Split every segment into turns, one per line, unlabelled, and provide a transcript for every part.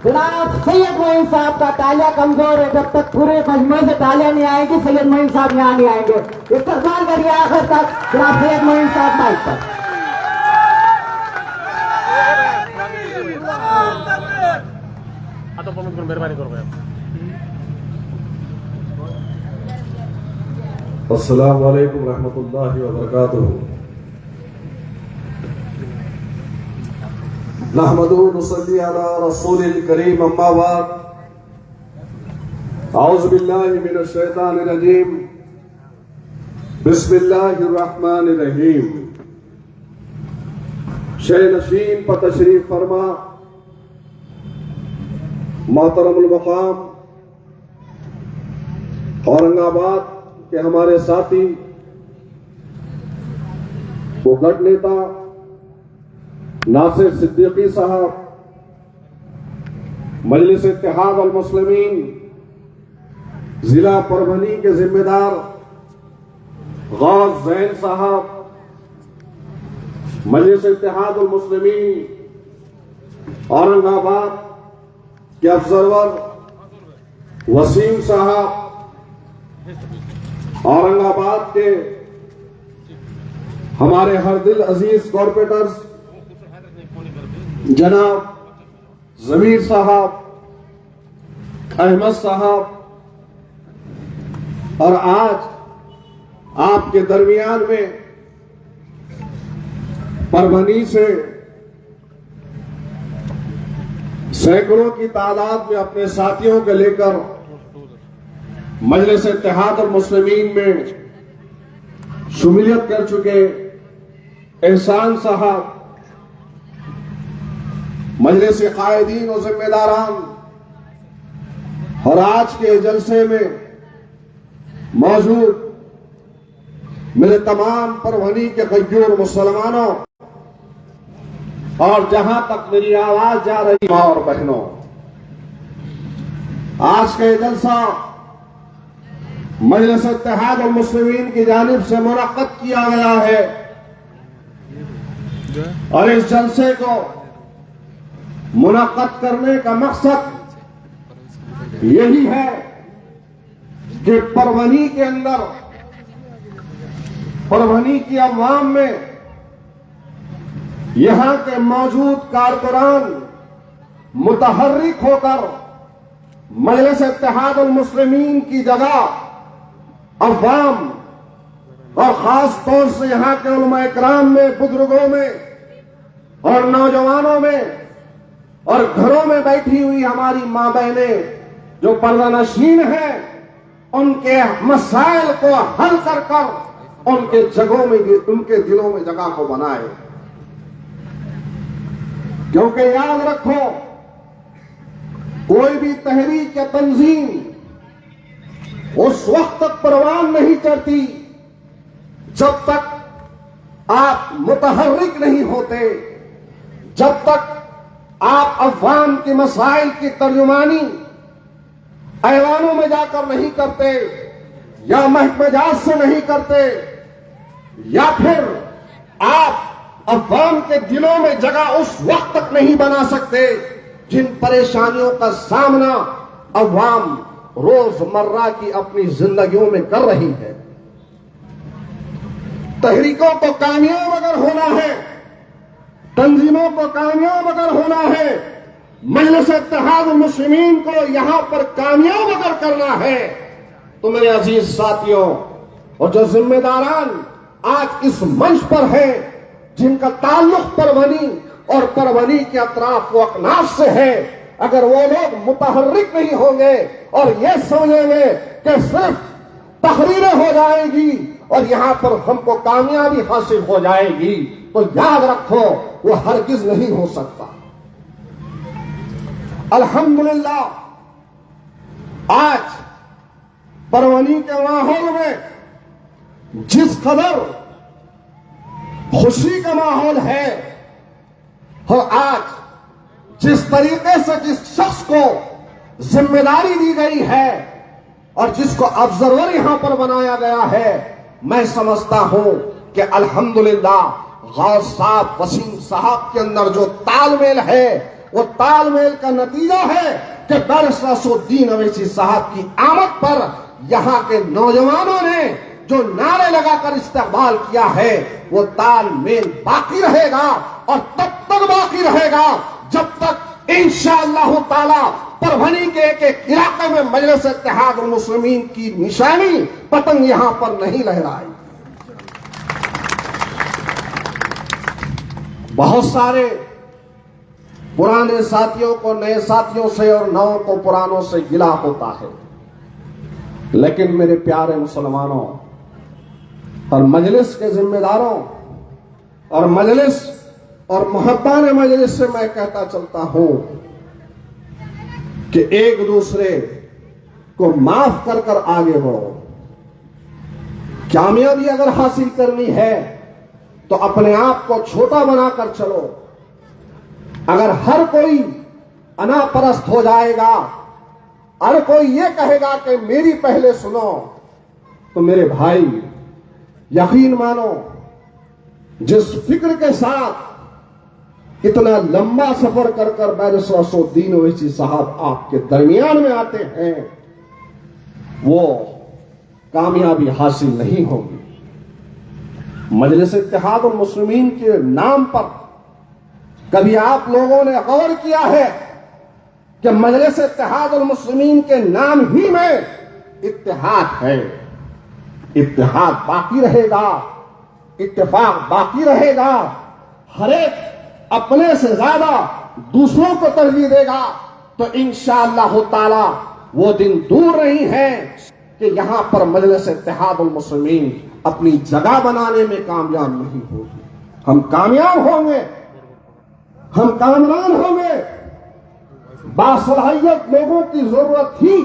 जनाब सैयद मोइन साहब का तालियां कमजोर है। जब तक पूरे मजमूए से तालियां नहीं आएंगी सैयद मोइन साहब यहाँ नहीं आएंगे। इस्तकबाल करिए आखिर तक जनाब सैयद मोइन साहब माइक पर।
अस्सलामु अलैकुम रहमतुल्लाहि व बरकातुहू। नहमदुहु व नुसल्ली अला रसूलिल करीम अम्मा बाद। औज़ु बिल्लाहि मिनश शैतानिर रजीम। बिस्मिल्लाहिर रहमानिर रहीम। शे नशीन पर तशरीफ फरमा मोहतरमुल मकाम औरंगाबाद के हमारे साथी वो गढ़ नेता नासिर सिद्दीकी साहब, मजलिस इत्तेहाद अल मुस्लिमीन जिला परभनी के जिम्मेदार गौस जैन साहब, मजलिस इत्तेहाद अल मुस्लिमीन औरंगाबाद के ऑब्जर्वर वसीम साहब, औरंगाबाद के हमारे हर दिल अजीज कॉर्पोरेटर्स जनाब जमीर साहब, अहमद साहब, और आज आपके दरमियान में परभनी से सैकड़ों की तादाद में अपने साथियों को लेकर मजलिस इत्तेहाद और मुस्लिमीन में शुमिलियत कर चुके एहसान साहब, मजलिस कायदीन और जिम्मेदारान, और आज के जलसे में मौजूद मेरे तमाम परभनी के गय्यूर मुसलमानों और जहां तक मेरी आवाज जा रही मां और बहनों, आज का जलसा मजलिस इत्तेहाद और मुस्लिमीन की जानिब से मुनक्कद किया गया है। और इस जलसे को मुनक्कद करने का मकसद यही है कि परभनी के अंदर, परभनी की अवाम में यहां के मौजूद कारकुनान मुतहर्रिक होकर मजलिस इत्तेहाद अल मुस्लिमीन की जगह अवाम और खास तौर से यहां के उलमा इकराम में, बुजुर्गों में और नौजवानों में और घरों में बैठी हुई हमारी मां बहनें जो पर्दा नशीन हैं, उनके मसाइल को हल कर कर उनके जगहों में, उनके दिलों में जगह को बनाए। क्योंकि याद रखो, कोई भी तहरीक या तंजीम उस वक्त तक परवान नहीं करती जब तक आप मुतहर्रिक नहीं होते, जब तक आप अवाम के मसाइल की तर्जुमानी ऐवानों में जाकर नहीं करते, या महकमेजात से नहीं करते, या फिर आप अवाम के दिलों में जगह उस वक्त तक नहीं बना सकते जिन परेशानियों का सामना अवाम रोजमर्रा की अपनी जिंदगियों में कर रही है। तहरीकों को कामयाब अगर होना है, तंजीमों को कामयाब अगर होना है, मजलिस इत्तेहाद मुस्लिमीन को यहां पर कामयाब अगर करना है, तो मेरे अजीज साथियों और जो जिम्मेदारान आज इस मंच पर हैं, जिनका ताल्लुक परभनी और परभनी के अतराफ व अकनाफ से है, अगर वो लोग मुतहर्रिक नहीं होंगे और ये समझेंगे कि सिर्फ तहरीरें हो जाएगी और यहां पर हमको कामयाबी हासिल हो जाएगी, तो याद रखो वो हरगिज नहीं हो सकता। अल्हम्दुलिल्लाह, आज परभनी के माहौल में जिस कदर खुशी का माहौल है, और आज जिस तरीके से जिस शख्स को जिम्मेदारी दी गई है और जिसको ऑब्जर्वर यहां पर बनाया गया है, मैं समझता हूं कि अल्हम्दुलिल्लाह गौस साहब, वसीम साहब के अंदर जो तालमेल है वो तालमेल का नतीजा है कि बैरिस्टर असदुद्दीन अवैसी साहब की आमद पर यहां के नौजवानों ने जो नारे लगाकर इस्तेमाल किया है, वो तालमेल बाकी रहेगा और तब तक बाकी रहेगा जब तक इंशाअल्लाह ताला परभनी के एक इलाके में मजलिस इत्तेहाद उल मुस्लिमीन की निशानी पतंग यहां पर नहीं लहराई। बहुत सारे पुराने साथियों को नए साथियों से और नवों को पुरानों से गिला होता है, लेकिन मेरे प्यारे मुसलमानों और मजलिस के जिम्मेदारों और मजलिस और मुहब्बान मजलिस से मैं कहता चलता हूं कि एक दूसरे को माफ कर कर आगे बढ़ो। कामयाबी अगर हासिल करनी है तो अपने आप को छोटा बनाकर चलो। अगर हर कोई अनापरस्त हो जाएगा, हर कोई ये कहेगा कि मेरी पहले सुनो, तो मेरे भाई यकीन मानो, जिस फिक्र के साथ इतना लंबा सफर कर कर बैरिस्टर असदुद्दीन ओवैसी साहब आपके दरमियान में आते हैं, वो कामयाबी हासिल नहीं होगी। मजलिस इत्तेहाद उल मुस्लिमीन के नाम पर कभी आप लोगों ने गौर किया है कि मजलिस इत्तेहाद उल मुस्लिमीन के नाम ही में इत्तेहाद है। इत्तेहाद बाकी रहेगा, इत्तेफाक बाकी रहेगा। हर एक अपने से ज्यादा दूसरों को तरजीह देगा तो इंशाअल्लाह ताला वो दिन दूर नहीं है कि यहां पर मजलिस इत्तेहाद उल मुस्लिमीन अपनी जगह बनाने में कामयाब नहीं होगी। हम कामयाब होंगे, हम कामरान होंगे। बासलाहियत लोगों की जरूरत थी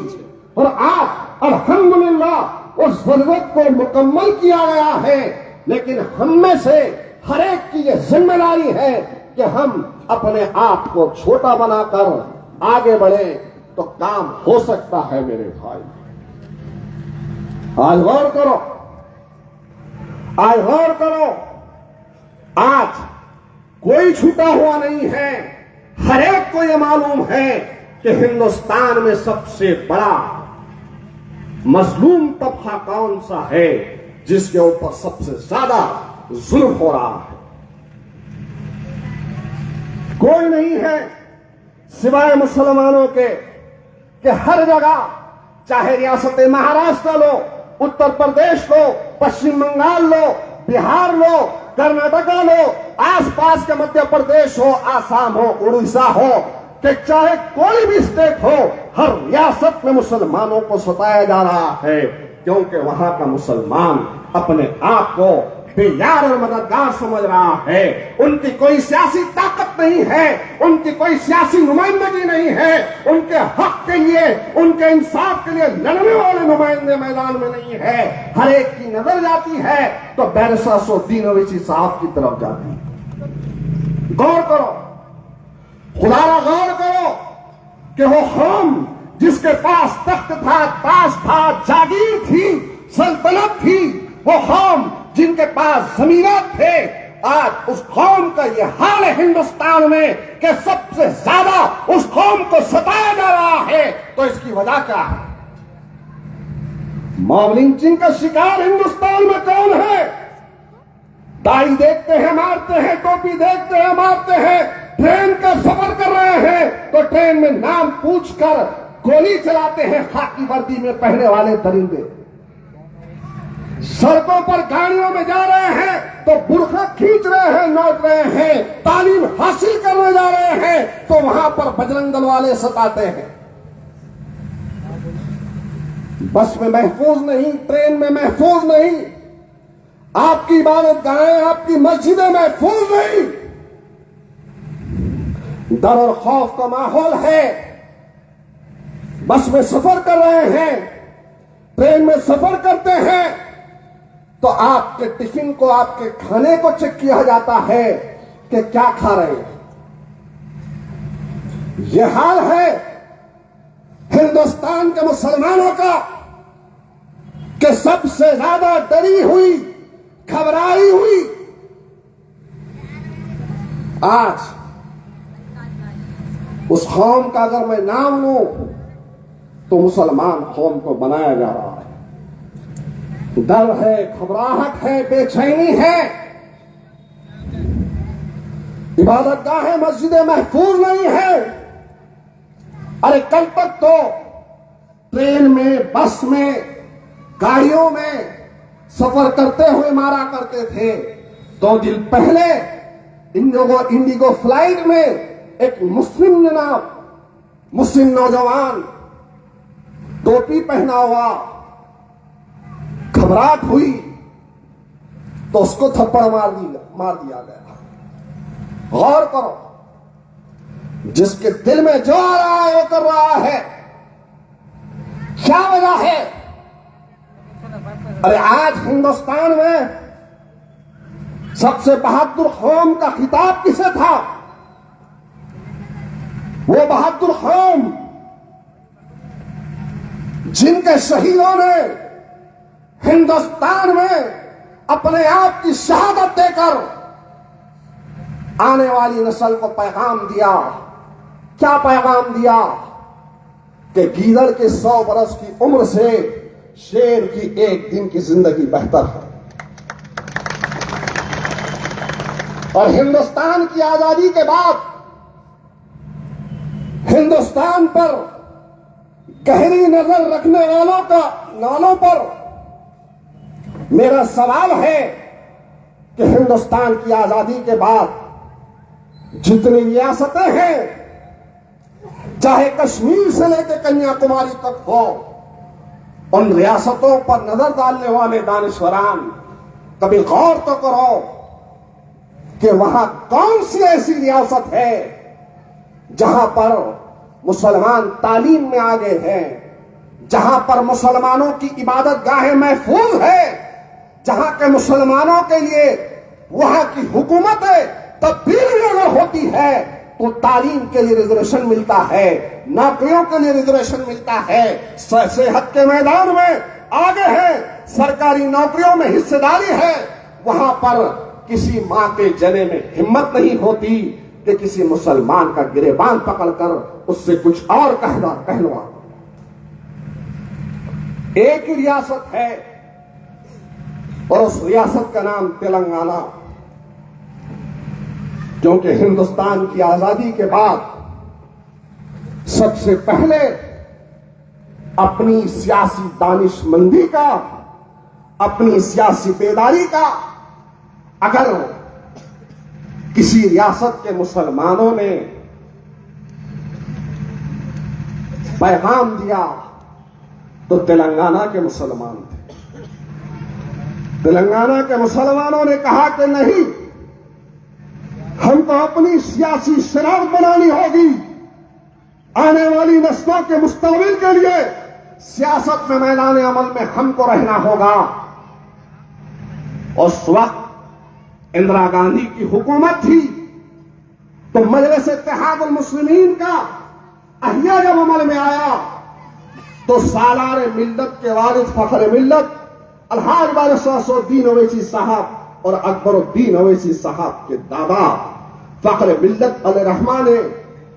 और आज अल्हम्दुलिल्लाह उस जरूरत को मुकम्मल किया गया है, लेकिन हम में से हर एक की यह जिम्मेदारी है कि हम अपने आप को छोटा बनाकर आगे बढ़े तो काम हो सकता है। मेरे भाई आज गौर करो, आज गौर करो। आज कोई छूटा हुआ नहीं है। हर एक को यह मालूम है कि हिंदुस्तान में सबसे बड़ा मजलूम तबका कौन सा है, जिसके ऊपर सबसे ज्यादा जुल्म हो रहा है। कोई नहीं है सिवाय मुसलमानों के कि हर जगह, चाहे रियासत महाराष्ट्र लो, उत्तर प्रदेश लो, पश्चिम बंगाल लो, बिहार लो, कर्नाटका लो, आसपास के मध्य प्रदेश हो, आसाम हो, उड़ीसा हो, कि चाहे कोई भी स्टेट हो, हर रियासत में मुसलमानों को सताया जा रहा है, क्योंकि वहां का मुसलमान अपने आप को बेयार और मददगार समझ रहा है। उनकी कोई सियासी ताकत नहीं है, उनकी कोई सियासी नुमाइंदगी नहीं है, उनके हक के लिए, उनके इंसाफ के लिए लड़ने वाले नुमाइंदे मैदान में नहीं है। हर एक की नजर जाती है तो बैरिस्टर असदुद्दीन ओवैसी साहब की तरफ जाती है। गौर करो, खुदारा गौर करो कि वो हम जिसके पास तख्त था, ताज था, जागीर थी, सल्तनत थी, वो हम जिनके पास जमीनात थे, आज उस कौम का ये हाल है हिंदुस्तान में कि सबसे ज्यादा उस कौम को सताया जा रहा है। तो इसकी वजह क्या है? मॉब लिंचिंग का शिकार हिंदुस्तान में कौन है? दाढ़ी देखते हैं मारते हैं, टोपी देखते हैं मारते हैं, ट्रेन का सफर कर रहे हैं तो ट्रेन में नाम पूछकर गोली चलाते हैं खाकी वर्दी में पहने वाले दरिंदे। सड़कों पर गाड़ियों में जा रहे हैं तो बुरखा खींच रहे हैं, नोच रहे हैं, तालीम हासिल करने जा रहे हैं तो वहां पर बजरंग दल वाले सताते हैं। बस में महफूज नहीं, ट्रेन में महफूज नहीं, आपकी इबादत गाहें, आपकी मस्जिदें महफूज नहीं। डर और खौफ का माहौल है। बस में सफर कर रहे हैं, ट्रेन में सफर करते हैं तो आपके टिफिन को, आपके खाने को चेक किया जाता है कि क्या खा रहे हैं। यह हाल है हिंदुस्तान के मुसलमानों का कि सबसे ज्यादा डरी हुई, घबराई हुई आज उस कौम का अगर मैं नाम लूं तो मुसलमान कौम को बनाया जा रहा है। डर है, घबराहट है, बेचैनी है, इबादत गाहें मस्जिदें महफूज नहीं है। अरे कल तक तो ट्रेन में, बस में, गाड़ियों में सफर करते हुए मारा करते थे। 2 दिन पहले इंडिगो फ्लाइट में एक मुस्लिम नौजवान टोपी पहना हुआ, घबराहट हुई तो उसको थप्पड़ मार दिया गया। गौर करो, जिसके दिल में जो आ रहा है वो कर रहा है। क्या वजह है? अरे आज हिंदुस्तान में सबसे बहादुर कौम का खिताब किसे था? वो बहादुर कौम जिनके शहीदों ने हिंदुस्तान में अपने आप की शहादत देकर आने वाली नस्ल को पैगाम दिया। क्या पैगाम दिया? कि गीदड़ के 100 बरस की उम्र से शेर की 1 दिन की जिंदगी बेहतर है। और हिंदुस्तान की आजादी के बाद हिंदुस्तान पर गहरी नजर रखने वालों पर मेरा सवाल है कि हिंदुस्तान की आजादी के बाद जितनी रियासतें हैं, चाहे कश्मीर से लेकर कन्याकुमारी तक हो, उन रियासतों पर नजर डालने वाले दानिश्वरान कभी गौर तो करो कि वहां कौन सी ऐसी रियासत है जहां पर मुसलमान तालीम में आगे हैं, जहां पर मुसलमानों की इबादत गाहें महफूज है, जहां के मुसलमानों के लिए वहां की हुकूमतें तब्दीली अगर होती है तो तालीम के लिए रिजर्वेशन मिलता है, नौकरियों के लिए रिजर्वेशन मिलता है, सेहत के मैदान में आगे है, सरकारी नौकरियों में हिस्सेदारी है। वहां पर किसी मां के जने में हिम्मत नहीं होती कि किसी मुसलमान का गिरेबान पकड़कर उससे कुछ और कहलवा। एक ही रियासत है और उस रियासत का नाम तेलंगाना, क्योंकि हिंदुस्तान की आजादी के बाद सबसे पहले अपनी सियासी दानिशमंदी का, अपनी सियासी बेदारी का अगर किसी रियासत के मुसलमानों ने पैगाम दिया तो तेलंगाना के मुसलमान थे। तेलंगाना के मुसलमानों ने कहा कि नहीं, हमको अपनी सियासी शरारत बनानी होगी, आने वाली नस्लों के मुस्तकबिल के लिए सियासत में, मैदान अमल में हमको रहना होगा। उस वक्त इंदिरा गांधी की हुकूमत थी तो मजलिस इत्तेहादुल मुस्लिमीन का अहिया जब अमल में आया तो सालार मिल्लत के वारिस फखर मिल्लत अलहाज बारिश-उद-दीन अवैसी साहब और अकबरुद्दीन अवैसी साहब के दादा फखर मिल्लत अलरहमान ने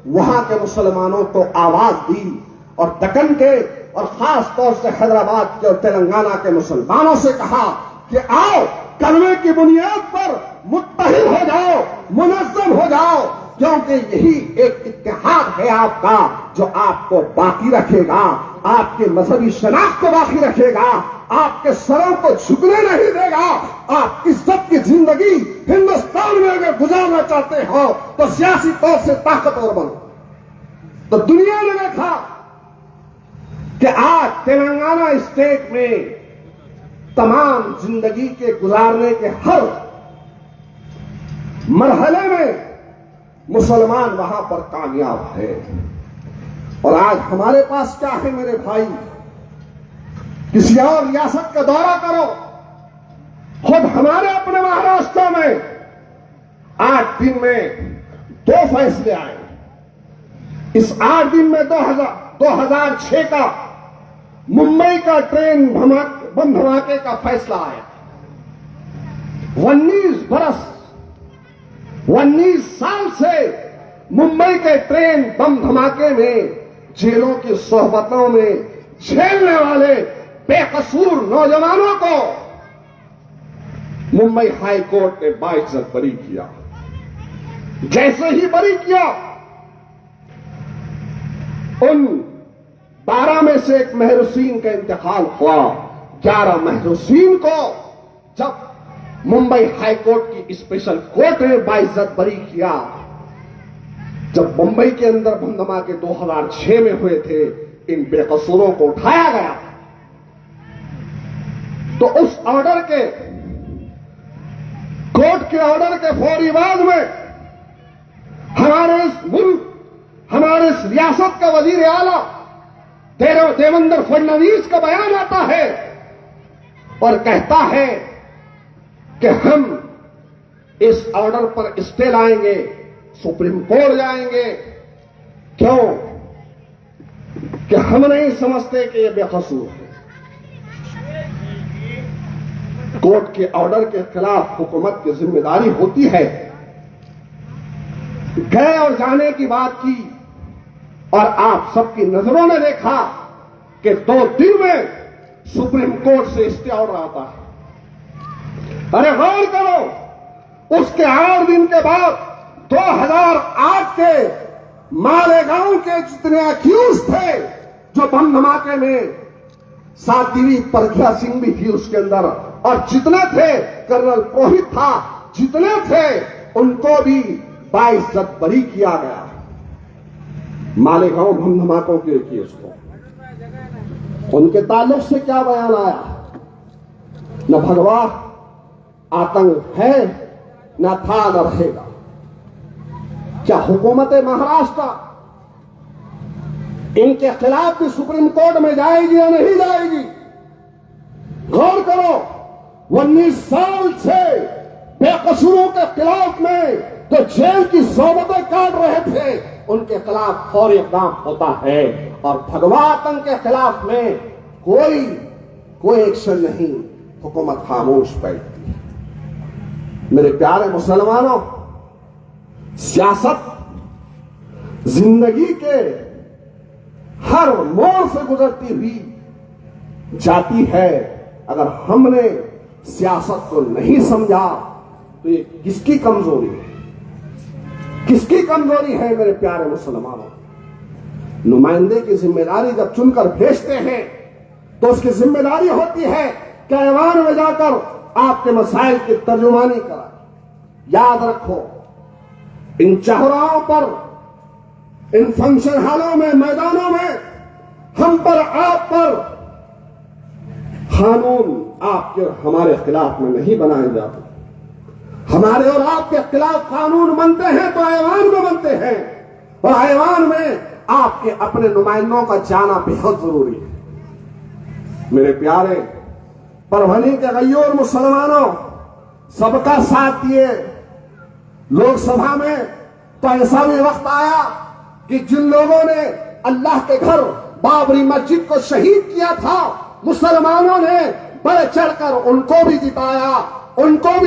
वहां के मुसलमानों को आवाज दी और दक्कन के और खास तौर से हैदराबाद के और तेलंगाना के मुसलमानों से कहा कि आओ कलमे की बुनियाद पर मुत्तहिद हो जाओ, मुनज़्ज़म हो जाओ, क्योंकि यही एक इत्तेहाद है आपका जो आपको बाकी रखेगा, आपके मजहबी शनाख्त को बाकी रखेगा, आपके सरों को झुकने नहीं देगा। आप इज्जत की जिंदगी हिंदुस्तान में अगर गुजारना चाहते हो तो सियासी तौर से ताकतवर बनो। तो दुनिया ने देखा कि आज तेलंगाना स्टेट में तमाम जिंदगी के गुजारने के हर मरहले में मुसलमान वहां पर कामयाब है। और आज हमारे पास क्या है मेरे भाई? किसी और रियासत का दौरा करो, खुद हमारे अपने महाराष्ट्र में 8 दिन में 2 फैसले आए। इस 8 दिन में 2006 का मुंबई का ट्रेन बम धमाके का फैसला आया। 19 साल से मुंबई के ट्रेन बम धमाके में जेलों की सोहबतों में झेलने वाले बेकसूर नौजवानों को मुंबई हाई कोर्ट ने बाइज्जत बरी किया। जैसे ही बरी किया, उन 12 में से एक महरूसीन का इंतकाल हुआ। 11 महरूसीन को जब मुंबई हाई कोर्ट की स्पेशल कोर्ट ने बाइज्जत बरी किया, जब मुंबई के अंदर बम धमाके 2006 में हुए थे, इन बेकसूरों को उठाया गया तो उस ऑर्डर के, कोर्ट के ऑर्डर के फौरी बाद में हमारे इस मुल्क, हमारे इस रियासत का वजीर आला देवेंद्र फडणवीस का बयान आता है और कहता है कि हम इस ऑर्डर पर स्टे लाएंगे, सुप्रीम कोर्ट जाएंगे। क्यों? कि हम नहीं समझते कि यह बेकसूर है। कोर्ट के ऑर्डर के खिलाफ हुकूमत की जिम्मेदारी होती है। गए और जाने की बात की और आप सबकी नजरों ने देखा कि 2 दिन में सुप्रीम कोर्ट से स्टे ऑर्डर आता है। अरे गौर करो, उसके 8 दिन के बाद 2008 के मालेगांव के जितने अक्यूज थे, जो बम धमाके में साध्वी प्रज्ञा सिंह भी थी उसके अंदर, और जितने थे, कर्नल पुरोहित था, जितने थे उनको भी बाइज्जत बरी किया गया मालेगांव बम धमाकों के केस को। उनके ताल्लुक से क्या बयान आया? न भगवा आतंक है, न था, न रहेगा। क्या हुकूमत महाराष्ट्र इनके खिलाफ भी सुप्रीम कोर्ट में जाएगी या नहीं जाएगी? गौर करो, 19 साल से बेकसूरों के खिलाफ में जो जेल की सोबतें काट रहे थे, उनके खिलाफ फौरी इक़दाम होता है, और भगवा आतंक के खिलाफ में कोई एक्शन नहीं, हुकूमत खामोश बैठती है। मेरे प्यारे मुसलमानों, सियासत जिंदगी के हर मोड़ से गुजरती हुई जाती है। अगर हमने सियासत को नहीं समझा तो ये किसकी कमजोरी है? किसकी कमजोरी है मेरे प्यारे मुसलमानों? नुमाइंदे की जिम्मेदारी जब चुनकर भेजते हैं तो उसकी जिम्मेदारी होती है कि ऐवान में जाकर आपके मसाइल की तर्जुमानी कराए। याद रखो, इन चौराहों पर, इन फंक्शन हॉलों में, मैदानों में हम पर, आप पर कानून आपके और हमारे खिलाफ में नहीं बनाए जाते। हमारे और आपके खिलाफ कानून बनते हैं तो ऐवान में बनते हैं, और ऐवान में आपके अपने नुमाइंदों का जाना बेहद जरूरी है। मेरे प्यारे परभनी के गैयूर मुसलमानों, सबका साथ दिए लोकसभा में, तो ऐसा भी वक्त आया कि जिन लोगों ने अल्लाह के घर बाबरी मस्जिद को शहीद किया था, मुसलमानों ने बढ़ चढ़कर उनको भी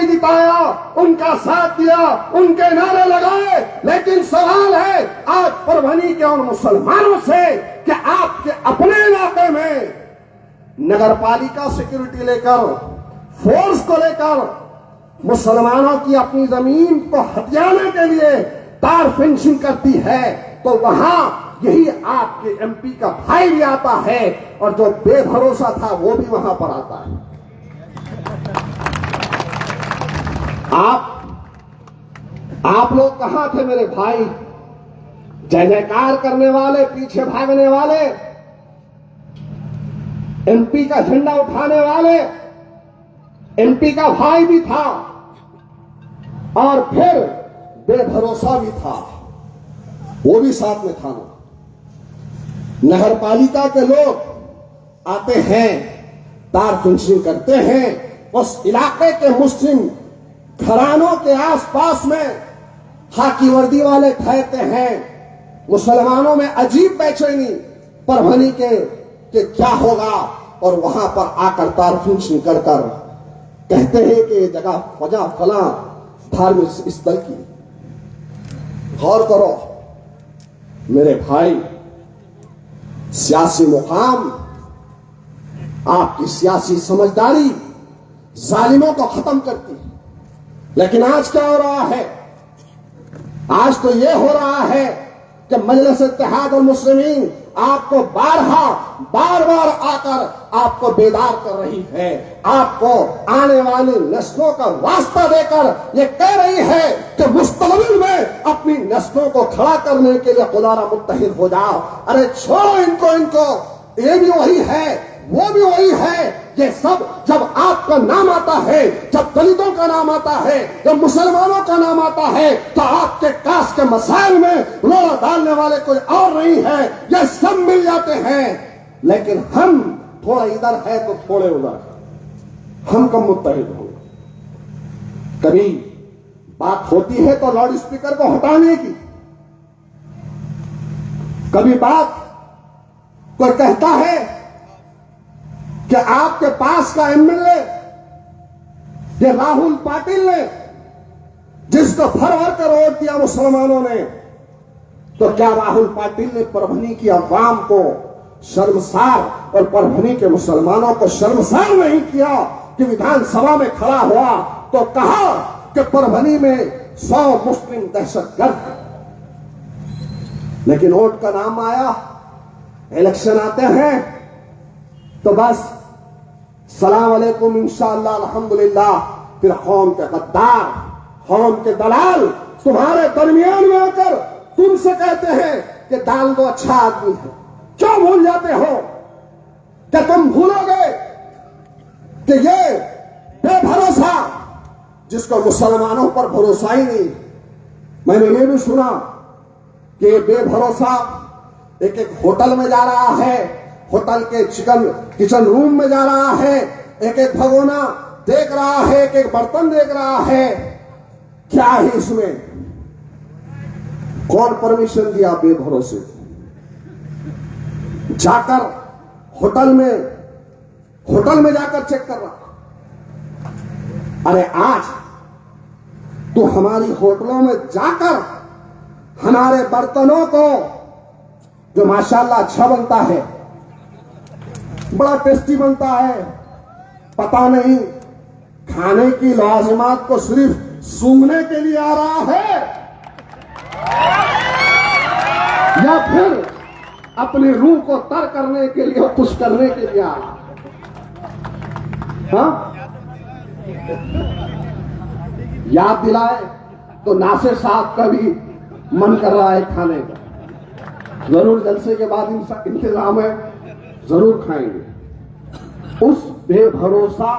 जिताया, उनका साथ दिया, उनके नारे लगाए। लेकिन सवाल है आज परभनी के उन मुसलमानों से कि आपके अपने इलाके में नगर पालिका सिक्योरिटी लेकर, फोर्स को लेकर मुसलमानों की अपनी जमीन को हथियाने के लिए तार फेंसिंग करती है, तो वहां यही आपके एमपी का भाई भी आता है, और जो बेभरोसा था वो भी वहां पर आता है। आप लोग कहां थे मेरे भाई? जय जयकार करने वाले, पीछे भागने वाले, एमपी का झंडा उठाने वाले। एमपी का भाई भी था और फिर बेभरोसा भी था, वो भी साथ में था ना। नगर पालिका के लोग आते हैं, तार फेंसिंग करते हैं, उस इलाके के मुस्लिम घरानों के आसपास में खाकी वर्दी वाले ठहरते हैं। मुसलमानों में अजीब बेचैनी परभनी के कि क्या होगा, और वहां पर आकर तार फेंसिंग कर कहते हैं कि ये जगह फला धार्मिक स्थल की। गौर करो, मेरे भाई, सियासी मुकाम, आपकी सियासी समझदारी जालिमों को खत्म करती है। लेकिन आज क्या हो रहा है? आज तो यह हो रहा है कि मजलिस इत्तेहाद उल मुस्लिमीन आपको बार बार आकर आपको बेदार कर रही है। आपको आने वाली नस्लों का वास्ता देकर ये कह रही है कि मुस्तकबिल में अपनी नस्लों को खड़ा करने के लिए खुदारा मुत्तहिद हो जाओ। अरे छोड़ो इनको, ये भी वही है, वो भी वही है। ये सब जब आपका नाम आता है, जब दलितों का नाम आता है, जब मुसलमानों का नाम आता है, तो आपके कास्ट के मसाइल में रोड़ा डालने वाले कोई और नहीं है। ये सब मिल जाते हैं। लेकिन हम थोड़ा इधर है तो थोड़े उधर, हम कब मुत्तहिद होंगे? कभी बात होती है तो लाउड स्पीकर को हटाने की, कभी बात कोई कहता है कि आपके पास का एमएलए ये राहुल पाटिल ने, जिसको भर भर कर वोट दिया मुसलमानों ने, तो क्या राहुल पाटिल ने परभनी की अवाम को शर्मसार और परभनी के मुसलमानों को शर्मसार नहीं किया कि विधानसभा में खड़ा हुआ तो कहा कि परभनी में 100 मुस्लिम दहशतगर्द है। लेकिन वोट का नाम आया, इलेक्शन आते हैं तो बस सलाम अलैकुम इंशाअल्लाह अल्हम्दुलिल्लाह, फिर कौम के गद्दार, कौम के दलाल तुम्हारे दरमियान में आकर तुमसे कहते हैं कि डाल दो अच्छा आदमी है। क्यों भूल जाते हो? क्या तुम भूलोगे कि ये बेभरोसा, जिसको मुसलमानों पर भरोसा ही नहीं। मैंने ये भी सुना कि ये बेभरोसा एक होटल में जा रहा है, होटल के किचन रूम में जा रहा है, एक भगोना देख रहा है, एक बर्तन देख रहा है। क्या है इसमें? कौन परमिशन दिया बेभरोसे? जाकर होटल में जाकर चेक कर रहा। अरे आज तो हमारी होटलों में जाकर हमारे बर्तनों को, जो माशाल्लाह अच्छा बनता है, बड़ा टेस्टी बनता है, पता नहीं खाने की लाजिमात को सिर्फ सूंघने के लिए आ रहा है या फिर अपनी रूह को तर करने के लिए, खुश करने के लिए आ रहा है। हाँ? याद दिलाए तो नासिर साहब का भी मन कर रहा है खाने का। जरूर जलसे के बाद इंतजाम है, जरूर खाएंगे। उस बेभरोसा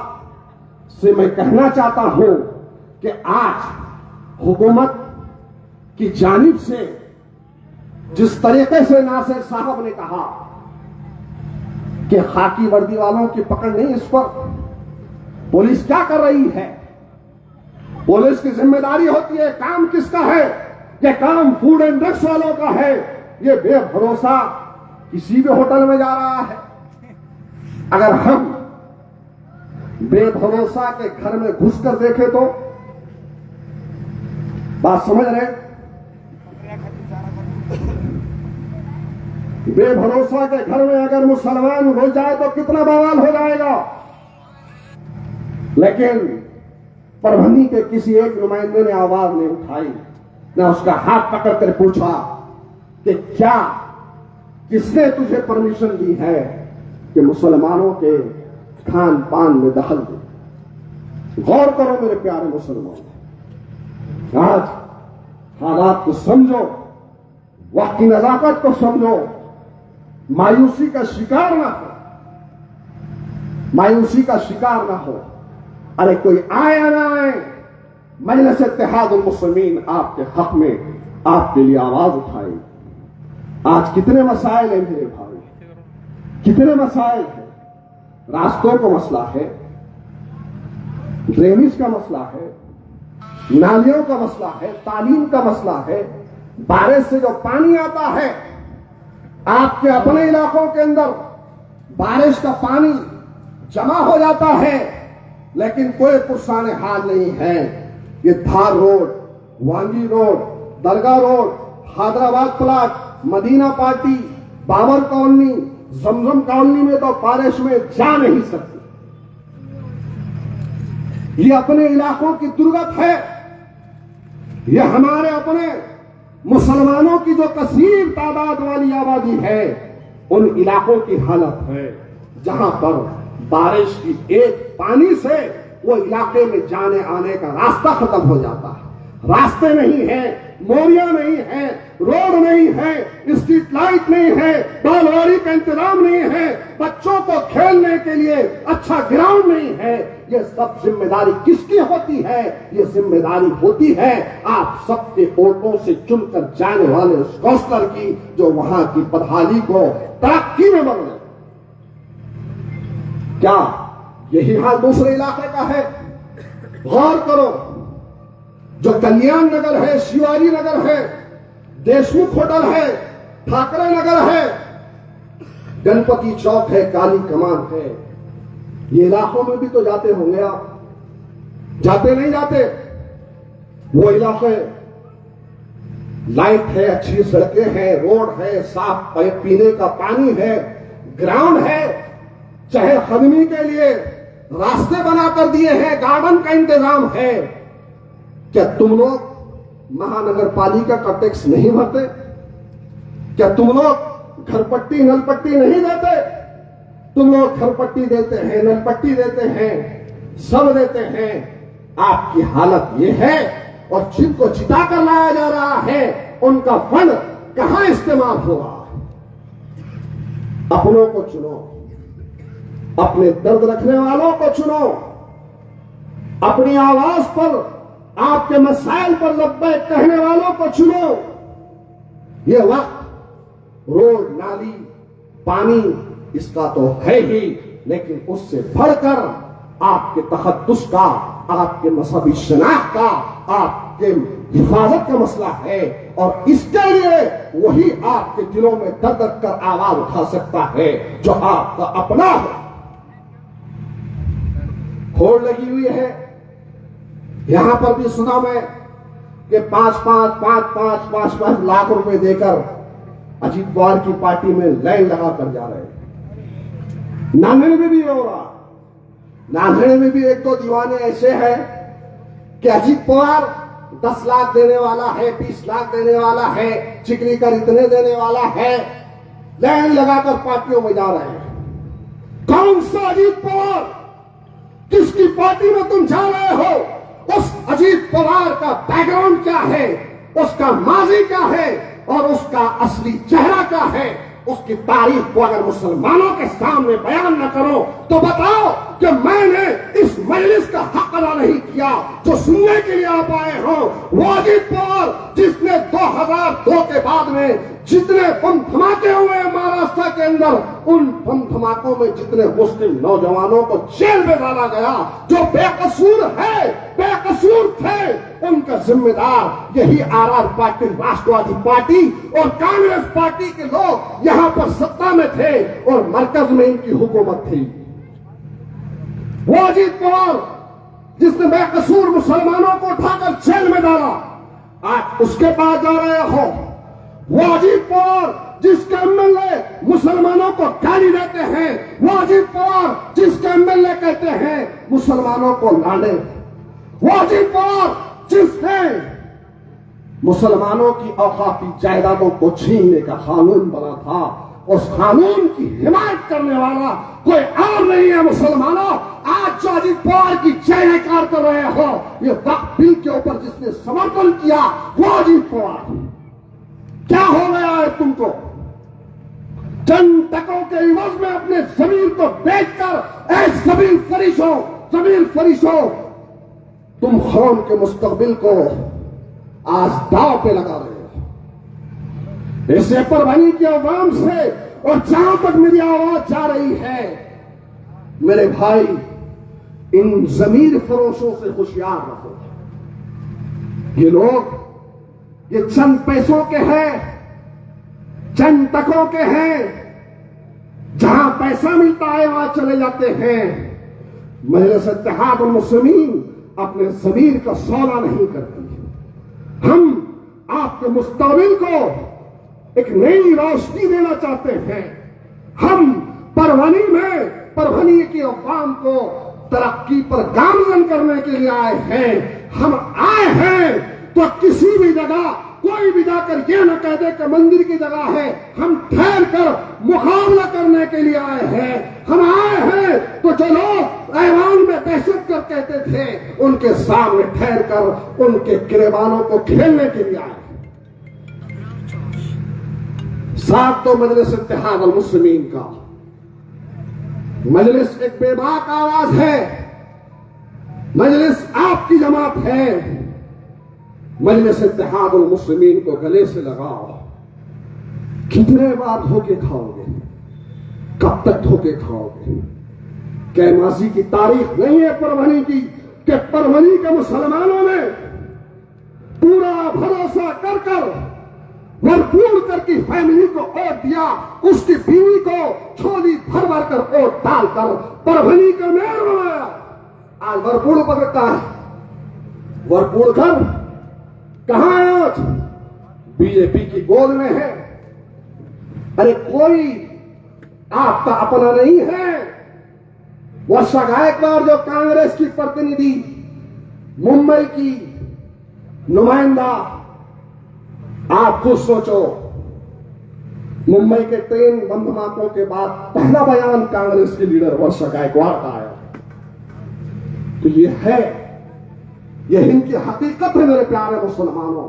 से मैं कहना चाहता हूं कि आज हुकूमत की जानिब से जिस तरीके से नासिर साहब ने कहा कि खाकी वर्दी वालों की पकड़ नहीं, इस पर पुलिस क्या कर रही है? पुलिस की जिम्मेदारी होती है, काम किसका है? ये काम फूड एंड ड्रग्स वालों का है। ये बेभरोसा किसी भी होटल में जा रहा है। अगर हम बेभरोसा के घर में घुसकर देखें तो, बात समझ रहे? बेभरोसा के घर में अगर मुसलमान घुस जाए तो कितना बवाल हो जाएगा। लेकिन परभनी के किसी एक नुमाइंदे ने आवाज नहीं उठाई, ना उसका हाथ पकड़कर पूछा कि क्या, किसने तुझे परमिशन दी है कि मुसलमानों के खान पान में दखल दे। गौर करो मेरे प्यारे मुसलमान, आज हालात को समझो, वक्त की नजाकत को समझो, मायूसी का शिकार ना हो, मायूसी का शिकार ना हो। अरे कोई आए या ना आए, मजलिस इत्तेहाद उल मुस्लिमीन आपके हक में आपके लिए आवाज उठाई। आज कितने मसाइल हैं मेरे भाई, कितने मसाइल हैं। रास्तों का मसला है, ड्रेनेज का मसला है, नालियों का मसला है, तालीम का मसला है, बारिश से जो पानी आता है आपके अपने इलाकों के अंदर, बारिश का पानी जमा हो जाता है लेकिन कोई पुरसाने हाल नहीं है। ये Dhar road, Wangi road, Dargah road, Hyderabad plot, Madina party, Babar colony, Zamzam colony में तो बारिश में जा नहीं सकती। ये अपने इलाकों की दुर्गत है। ये हमारे अपने मुसलमानों की जो कसीर तादाद वाली आबादी है, उन इलाकों की हालत है जहां पर बारिश की एक पानी से वो इलाके में जाने आने का रास्ता खत्म हो जाता है। रास्ते नहीं है, मोरियां नहीं है, रोड नहीं है, स्ट्रीट लाइट नहीं है, बालवाड़ी का इंतजाम नहीं है, बच्चों को खेलने के लिए अच्छा ग्राउंड नहीं है। ये सब जिम्मेदारी किसकी होती है? ये जिम्मेदारी होती है आप सबके वोटों से चुनकर जाने वाले उस काउंसलर की, जो वहां की बदहाली को तरक्की में बदले। क्या यही हाल दूसरे इलाके का है? गौर करो, जो कल्याण नगर है, शिवाजी नगर है, देशमुख होटल है, ठाकरे नगर है, गणपति चौक है, काली कमान है, ये इलाकों में भी तो जाते होंगे आप? जाते नहीं जाते? वो इलाके लाइट है, अच्छी सड़कें हैं, रोड है, साफ पीने का पानी है, ग्राउंड है, चाहे खदमी के लिए रास्ते बनाकर दिए हैं, गार्डन का इंतजाम है। क्या तुम लोग महानगर पालिका का टैक्स नहीं भरते? क्या तुम लोग घरपट्टी नलपट्टी नहीं देते? तुम लोग घरपट्टी देते हैं, नलपट्टी देते हैं, सब देते हैं। आपकी हालत यह है, और जिनको चिता कर लाया जा रहा है उनका फंड कहां इस्तेमाल हो रहा है? अपनों को चुनो, अपने दर्द रखने वालों को चुनो, अपनी आवाज पर, आपके मसाइल पर लब्बैक कहने वालों को चुनो। यह वक्त रोड, नाली, पानी इसका तो है ही, लेकिन उससे बढ़कर आपके तहद्दुस का, आपके मजहबी शनाख्त का, आपके हिफाजत का मसला है। और इसके लिए वही आपके दिलों में दर्द कर आवाज उठा सकता है जो आपका अपना हो। होड़ लगी हुई है। यहां पर भी सुना मैं कि 5-5 लाख रुपए देकर अजीत पवार की पार्टी में लाइन लगाकर जा रहे हैं। नांदेड़ में भी हो रहा। नांदेड़ में भी एक दो दीवाने ऐसे हैं कि अजीत पवार 10 लाख देने वाला है, 20 लाख देने वाला है, चिकनी कर इतने देने वाला है, लाइन लगाकर पार्टियों में जा रहे हैं। कौन सा अजीत पवार? किसकी पार्टी में तुम जा रहे हो? उस अजीत पवार का बैकग्राउंड क्या है, उसका माजी क्या है, और उसका असली चेहरा क्या है? उसकी तारीफ को अगर मुसलमानों के सामने बयान न करो तो बताओ कि मैंने इस मजलिस का हक अदा नहीं किया जो सुनने के लिए आप आए हो। वो अजीत पवार जिसने 2002 के बाद में जितने बम धमाके हुए महाराष्ट्र के अंदर, उन बम धमाकों में जितने मुस्लिम नौजवानों को जेल में डाला गया, जो बेकसूर है, बेकसूर थे, उनका जिम्मेदार यही आरआर पार्टी, राष्ट्रवादी पार्टी और कांग्रेस पार्टी के लोग यहां पर सत्ता में थे और मरकज में इनकी हुकूमत थी। वो अजीत पवार जिसने बेकसूर मुसलमानों को उठाकर जेल में डाला, आज उसके पास जा रहे हो। वो अजीत पवार जिसके एमएलए मुसलमानों को गाली देते हैं, वो अजीत पवार जिसके एमएलए कहते हैं मुसलमानों को लाने, वो अजीत पवार जिसने मुसलमानों की औकाफी जायदादों को छीनने का कानून बना था, उस कानून की हिमायत करने वाला कोई और नहीं है। मुसलमानों, आज जो अजीत पवार की जय जयकार कर रहे हो, ये वक्फ बिल के ऊपर जिसने समर्थन किया, वो अजीत पवार। क्या हो गया है तुमको? चंद टकों के इवज में अपने जमीन को बेचकर ऐ जमीन फरिशों, तुम कौम के मुस्तकबिल को आज दांव पे लगा रहे हो। इस परवानी की आवाम से, और जहां तक मेरी आवाज जा रही है, मेरे भाई, इन जमीर फरोशों से होशियार रहो। ये लोग, ये चंद पैसों के हैं, चंद टकों के हैं, जहां पैसा मिलता है वहां चले जाते हैं। मजलिस इत्तेहाद उल मुस्लिमीन अपने ज़मीर का सौदा नहीं करती। हम आपके मुस्तकबिल को एक नई रोशनी देना चाहते हैं। हम परभनी की अवाम को तरक्की पर गामजन करने के लिए आए हैं। हम आए हैं तो किसी भी जगह कोई भी जाकर यह न कह दे कि मंदिर की जगह है। हम ठहर कर मुकाबला करने के लिए आए हैं। हम आए हैं तो जो लोग ऐवान में दहशत कर कहते थे, उनके सामने ठहर कर उनके गिरेबानों को खेलने के लिए आए। साथ तो मजलिस इत्तेहाद अल मुस्लिमीन का मजलिस एक बेबाक आवाज है। मजलिस आपकी जमात है। मजलिस इत्तेहाद अल मुस्लिमीन को गले से लगाओ। कितने बार धोखे खाओगे? कब तक धोखे खाओगे? क्या माजी की तारीख नहीं है परभनी की कि परभनी के मुसलमानों ने पूरा भरोसा कर भरपूर करके फैमिली को वोट दिया, उसकी बीवी को छोली भर भर कर वोट डालकर परभनी का मेयर बनाया। आज भरपूर पकड़ता है। भरपूर घर कहां है? आज बीजेपी की गोद में है। अरे कोई आपका अपना नहीं है। वर्षा गायकवाड़ जो कांग्रेस की प्रतिनिधि, मुंबई की नुमाइंदा, आप खुद सोचो, मुंबई के ट्रेन बम धमाकों के बाद पहला बयान कांग्रेस के लीडर वर्षा गायकवाड़ का आया। तो यह इनकी हकीकत है। मेरे प्यारे मुसलमानों,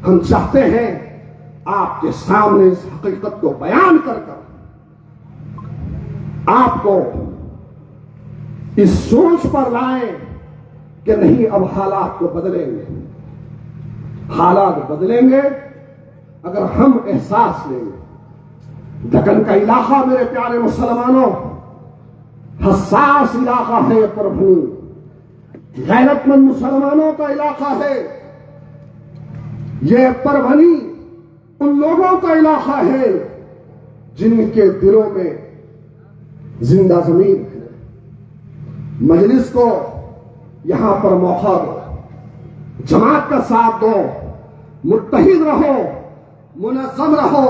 हम चाहते हैं आपके सामने इस हकीकत को बयान कर आपको इस सोच पर लाएं कि नहीं, अब हालात को बदलेंगे। हालात बदलेंगे अगर हम एहसास लेंगे। दक्कन का इलाका मेरे प्यारे मुसलमानों हसास इलाका है। परभनी गैरतमंद मुसलमानों का इलाका है। यह परभनी उन लोगों का इलाका है जिनके दिलों में जिंदा जमीन है। मजलिस को यहां पर मौका दो, जमात का साथ दो, मुत्तहिद रहो, मुनज़्ज़म रहो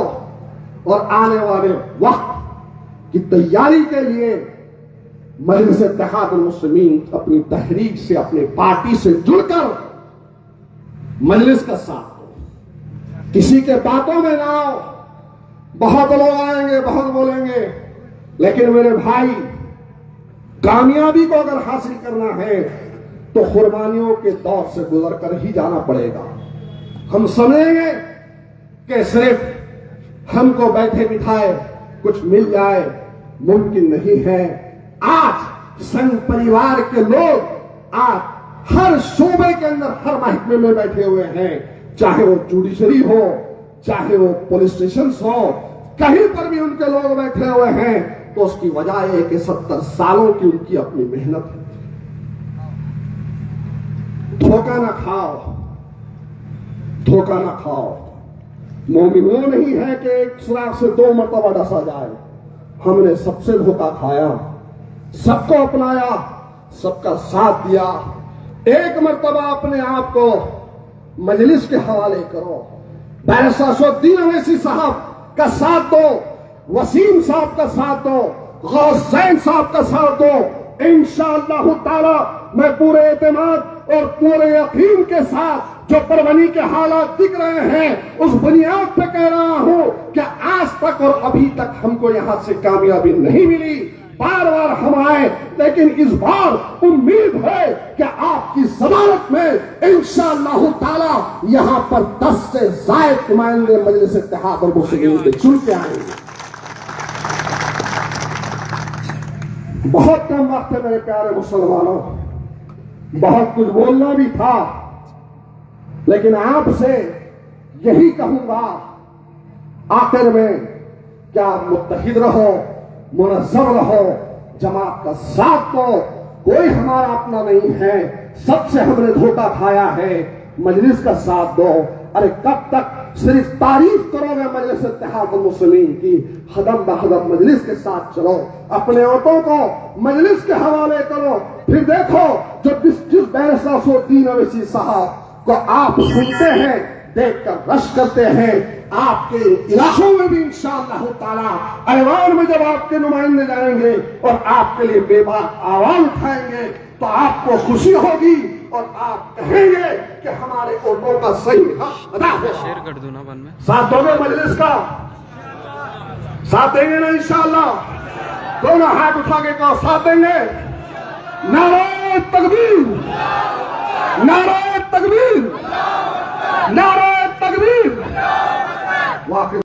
और आने वाले वक्त की तैयारी के लिए मजलिस इत्तेहाद अल मुस्लिमीन अपनी तहरीक से, अपनी पार्टी से जुड़कर मजलिस का साथ दो। किसी के बातों में ना आओ। बहुत लोग आएंगे, बहुत बोलेंगे, लेकिन मेरे भाई, कामयाबी को अगर हासिल करना है तो कुर्बानियों के दौर से गुजर कर ही जाना पड़ेगा। हम समझेंगे कि सिर्फ हमको बैठे बिठाए कुछ मिल जाए, मुमकिन नहीं है। आज संघ परिवार के लोग आज हर शोबे के अंदर, हर महकमे में बैठे हुए हैं। चाहे वो जुडिशरी हो, चाहे वो पुलिस स्टेशन हो, कहीं पर भी उनके लोग बैठे हुए हैं। तो उसकी वजह है कि 70 सालों की उनकी अपनी मेहनत है। धोखा ना खाओ, धोखा ना खाओ। मोमिन वो नहीं है कि एक सुराख से 2 मरतबा डसा जाए। हमने सबसे धोखा खाया, सबको अपनाया, सबका साथ दिया। एक मरतबा अपने आप को मजलिस के हवाले करो। बैरिस्टर असदुद्दीन अवैसी साहब का साथ दो, वसीम साहब का साथ दो, गौसैन साहब का साथ दो। इंशाअल्लाह ताला मैं पूरे एतमाद और पूरे यकीन के साथ जो परभनी के हालात दिख रहे हैं, उस बुनियाद पे कह रहा हूं कि आज तक और अभी तक हमको यहां से कामयाबी नहीं मिली। बार बार हम आए, लेकिन इस बार उम्मीद है कि आपकी सदारत में इंशाअल्लाह ताला यहां पर 10 से ज़ायद नुमाइंदे मजलिस इत्तेहाद अल मुस्लिमीन के चुन के आएंगे। बहुत कम वक्त है मेरे प्यारे मुसलमानों, बहुत कुछ बोलना भी था, लेकिन आपसे यही कहूंगा आखिर में, क्या आप मुत्तहिद रहो, मुनज़्ज़म रहो, जमात का साथ दो। कोई हमारा अपना नहीं है, सबसे हमने धोखा खाया है। मजलिस का साथ दो। अरे कब तक सिर्फ तारीफ करोगे मजलिस इत्तेहाद अल मुस्लिमीन की? कदम बकदम मजलिस के साथ चलो, अपने ऑटो को मजलिस के हवाले करो। फिर देखो, जो जिस बैरिस्टर असदुद्दीन अवैसी साहब को आप सुनते हैं, देखकर रश करते हैं, आपके इलाकों में भी इंशाअल्लाह ताला ऐवान में जब आपके नुमाइंदे जाएंगे और आपके लिए बेबाक आवाज उठाएंगे तो आपको खुशी होगी और आप कहेंगे कि हमारे वोटों का सही हक अदा हो।
शेयर कर दो ना वन में।
साथ दोगे मजलिस का? साथ देंगे ना इंशाअल्लाह? दोनों हाथ उठा के कहो साथ देंगे। नारे तकबीर, नारे तकबीर, नारे तकबीर। वाकई